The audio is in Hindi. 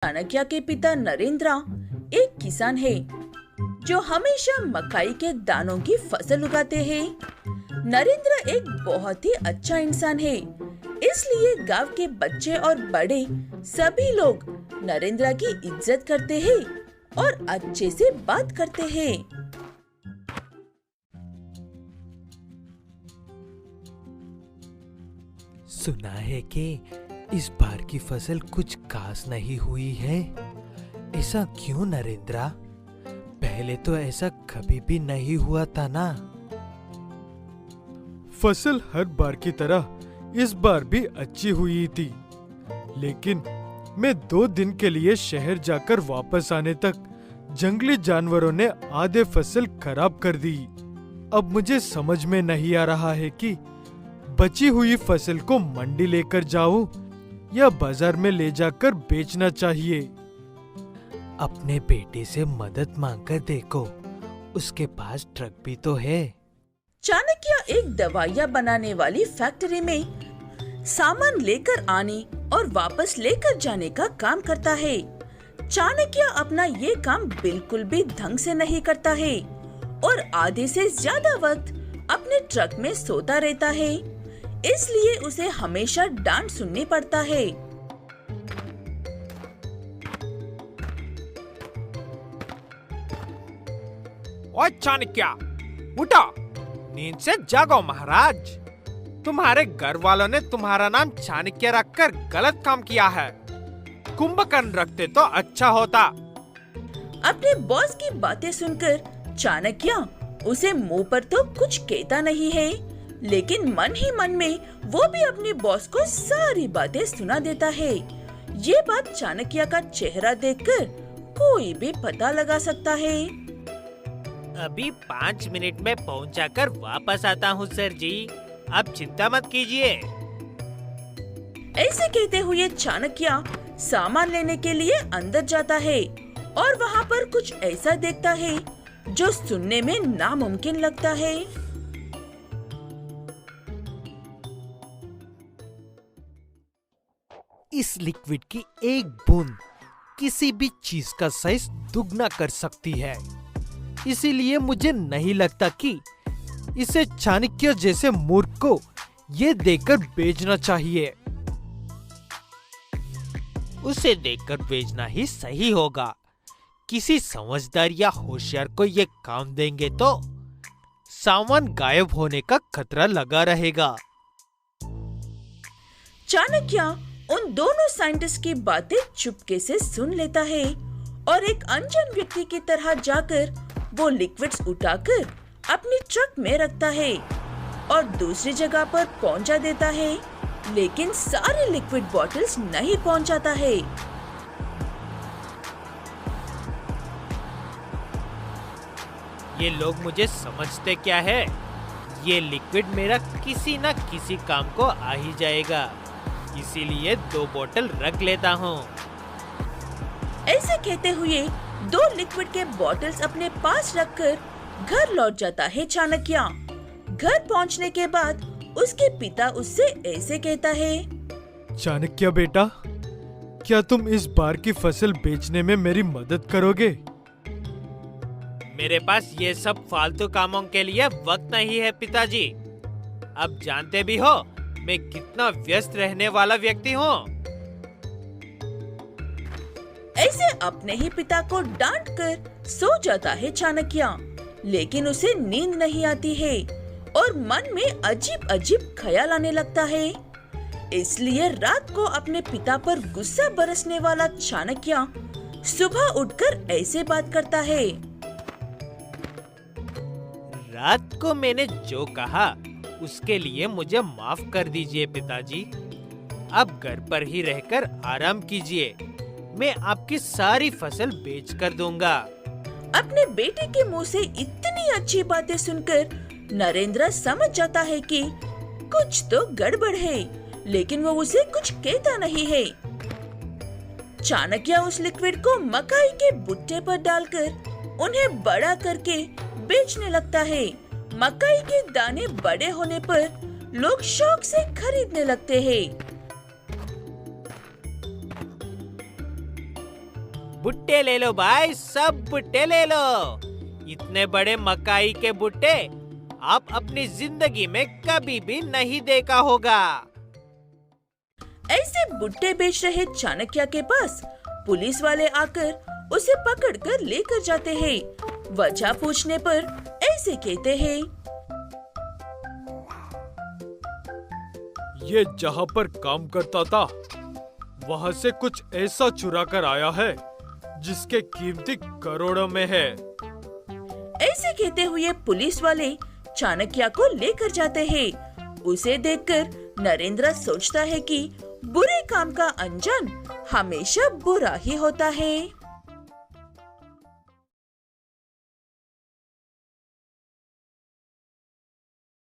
चाणक्य के पिता नरेंद्र एक किसान है जो हमेशा मकाई के दानों की फसल उगाते हैं। नरेंद्र एक बहुत ही अच्छा इंसान है, इसलिए गांव के बच्चे और बड़े सभी लोग नरेंद्र की इज्जत करते हैं और अच्छे से बात करते हैं। सुना है कि इस बार की फसल कुछ खास नहीं हुई है। ऐसा क्यों नरेंद्र? पहले तो ऐसा कभी भी नहीं हुआ था ना। फसल हर बार की तरह इस बार भी अच्छी हुई थी, लेकिन मैं 2 दिन के लिए शहर जाकर वापस आने तक जंगली जानवरों ने आधे फसल खराब कर दी। अब मुझे समझ में नहीं आ रहा है कि बची हुई फसल को मंडी लेकर जाऊं या बाजार में ले जाकर बेचना चाहिए। अपने बेटे से मदद मांगकर देखो, उसके पास ट्रक भी तो है। चाणक्य एक दवाइयाँ बनाने वाली फैक्ट्री में सामान लेकर आने और वापस लेकर जाने का काम करता है। चाणक्य अपना ये काम बिल्कुल भी ढंग से नहीं करता है और आधे से ज्यादा वक्त अपने ट्रक में सोता रहता है, इसलिए उसे हमेशा डांट सुननी पड़ता है। ओए चाणक्य, उठो, नींद से जागो महाराज। तुम्हारे घर वालों ने तुम्हारा नाम चाणक्य रखकर गलत काम किया है। कुंभकर्ण रखते तो अच्छा होता। अपने बॉस की बातें सुनकर चाणक्य उसे मुंह पर तो कुछ कहता नहीं है, लेकिन मन ही मन में वो भी अपने बॉस को सारी बातें सुना देता है। ये बात चाणक्य का चेहरा देखकर कोई भी पता लगा सकता है। अभी 5 मिनट में पहुंचाकर वापस आता हूँ सर जी, आप चिंता मत कीजिए। ऐसे कहते हुए चाणक्य सामान लेने के लिए अंदर जाता है और वहाँ पर कुछ ऐसा देखता है जो सुनने में नामुमकिन लगता है। इस लिक्विड की एक बूंद किसी भी चीज का साइज दुगना कर सकती है, इसीलिए मुझे नहीं लगता कि इसे चाणक्य जैसे मूर्ख को ये देकर बेचना चाहिए। उसे देखकर बेचना ही सही होगा। किसी समझदार या होशियार को ये काम देंगे तो सामान गायब होने का खतरा लगा रहेगा। चाणक्य उन दोनों साइंटिस्ट की बातें चुपके से सुन लेता है और एक अनजान व्यक्ति की तरह जाकर वो लिक्विड्स उठाकर अपनी ट्रक में रखता है और दूसरी जगह पर पहुंचा देता है, लेकिन सारे लिक्विड बॉटल्स नहीं पहुंचाता है। ये लोग मुझे समझते क्या है? ये लिक्विड मेरा किसी न किसी काम को आ ही जाएगा, इसीलिए 2 बोतल रख लेता हूँ। ऐसे कहते हुए 2 लिक्विड के बॉटल्स अपने पास रखकर घर लौट जाता है चाणक्य। घर पहुंचने के बाद उसके पिता उससे ऐसे कहता है, चाणक्य बेटा, क्या तुम इस बार की फसल बेचने में मेरी मदद करोगे? मेरे पास ये सब फालतू कामों के लिए वक्त नहीं है पिताजी। अब जानते भी हो मैं कितना व्यस्त रहने वाला व्यक्ति हूँ। ऐसे अपने ही पिता को डांट कर सो जाता है चाणक्य, लेकिन उसे नींद नहीं आती है और मन में अजीब अजीब ख्याल आने लगता है। इसलिए रात को अपने पिता पर गुस्सा बरसने वाला चाणक्य सुबह उठकर ऐसे बात करता है, रात को मैंने जो कहा उसके लिए मुझे माफ कर दीजिए पिताजी। अब घर पर ही रहकर आराम कीजिए, मैं आपकी सारी फसल बेच कर दूंगा। अपने बेटे के मुंह से इतनी अच्छी बातें सुनकर नरेंद्र समझ जाता है कि कुछ तो गड़बड़ है, लेकिन वो उसे कुछ कहता नहीं है। चाणक्य उस लिक्विड को मकाई के भुट्टे पर डालकर उन्हें बड़ा करके बेचने लगता है। मकाई के दाने बड़े होने पर लोग शौक से खरीदने लगते हैं। भुट्टे ले लो भाई, सब भुट्टे ले लो। इतने बड़े मकाई के भुट्टे आप अपनी जिंदगी में कभी भी नहीं देखा होगा। ऐसे भुट्टे बेच रहे चाणक्य के पास पुलिस वाले आकर उसे पकड़कर लेकर जाते हैं। वजह पूछने पर ऐसे कहते हैं, ये जहाँ पर काम करता था वहाँ से कुछ ऐसा चुरा कर आया है जिसके कीमती करोड़ों में है। ऐसे कहते हुए पुलिस वाले चाणक्य को लेकर जाते हैं। उसे देखकर नरेंद्र सोचता है कि बुरे काम का अंजाम हमेशा बुरा ही होता है।